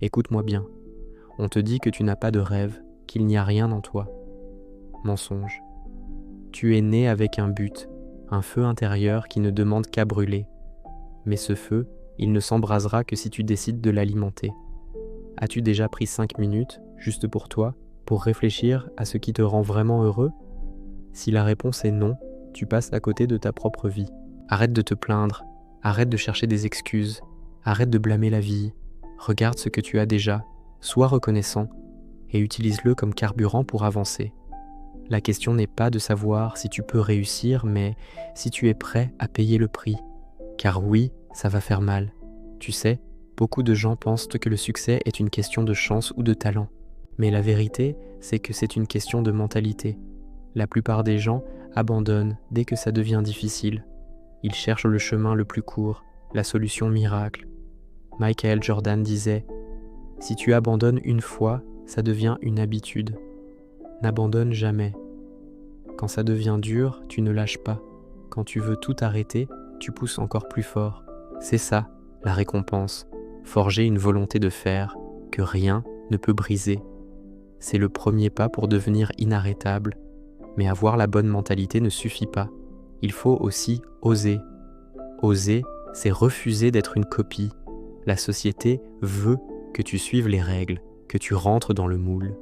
Écoute-moi bien. On te dit que tu n'as pas de rêve, qu'il n'y a rien en toi. Mensonge. Tu es né avec un but, un feu intérieur qui ne demande qu'à brûler. Mais ce feu, il ne s'embrasera que si tu décides de l'alimenter. As-tu déjà pris 5 minutes, juste pour toi, pour réfléchir à ce qui te rend vraiment heureux? Si la réponse est non, tu passes à côté de ta propre vie. Arrête de te plaindre, arrête de chercher des excuses, arrête de blâmer la vie. Regarde ce que tu as déjà, sois reconnaissant et utilise-le comme carburant pour avancer. La question n'est pas de savoir si tu peux réussir, mais si tu es prêt à payer le prix. Car oui, ça va faire mal. Tu sais, beaucoup de gens pensent que le succès est une question de chance ou de talent. Mais la vérité, c'est que c'est une question de mentalité. La plupart des gens abandonnent dès que ça devient difficile. Ils cherchent le chemin le plus court, la solution miracle. Michael Jordan disait « Si tu abandonnes une fois, ça devient une habitude. N'abandonne jamais. Quand ça devient dur, tu ne lâches pas. Quand tu veux tout arrêter, tu pousses encore plus fort. C'est ça, la récompense. Forger une volonté de faire que rien ne peut briser. C'est le premier pas pour devenir inarrêtable. Mais avoir la bonne mentalité ne suffit pas. Il faut aussi oser. Oser, c'est refuser d'être une copie. La société veut que tu suives les règles, que tu rentres dans le moule.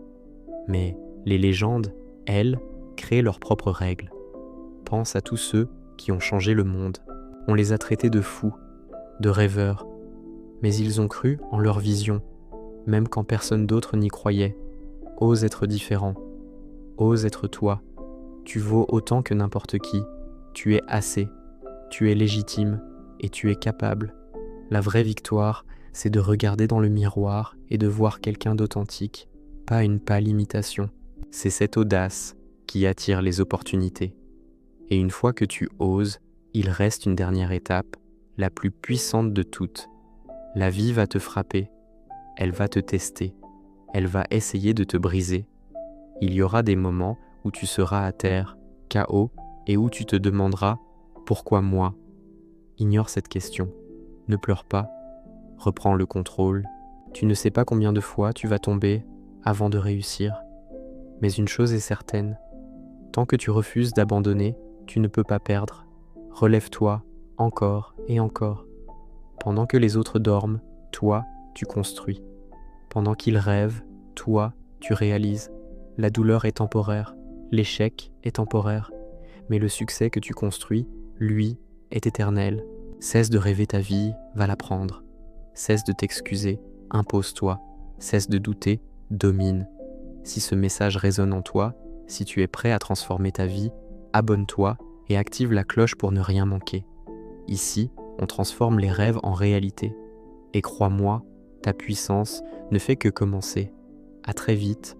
Mais les légendes, elles, créent leurs propres règles. Pense à tous ceux qui ont changé le monde. On les a traités de fous, de rêveurs. Mais ils ont cru en leur vision, même quand personne d'autre n'y croyait. Ose être différent. Ose être toi. Tu vaux autant que n'importe qui. Tu es assez. Tu es légitime et tu es capable. La vraie victoire, c'est de regarder dans le miroir et de voir quelqu'un d'authentique, pas une pâle imitation. C'est cette audace qui attire les opportunités. Et une fois que tu oses, il reste une dernière étape, la plus puissante de toutes. La vie va te frapper, elle va te tester, elle va essayer de te briser. Il y aura des moments où tu seras à terre, KO, et où tu te demanderas « Pourquoi moi ?» Ignore cette question. Ne pleure pas. Reprends le contrôle. Tu ne sais pas combien de fois tu vas tomber avant de réussir. Mais une chose est certaine. Tant que tu refuses d'abandonner, tu ne peux pas perdre. Relève-toi encore et encore. Pendant que les autres dorment, toi, tu construis. Pendant qu'ils rêvent, toi, tu réalises. La douleur est temporaire. L'échec est temporaire. Mais le succès que tu construis, lui, est éternel. Cesse de rêver ta vie, va la prendre. Cesse de t'excuser, impose-toi. Cesse de douter, domine. Si ce message résonne en toi, si tu es prêt à transformer ta vie, abonne-toi et active la cloche pour ne rien manquer. Ici, on transforme les rêves en réalité. Et crois-moi, ta puissance ne fait que commencer. À très vite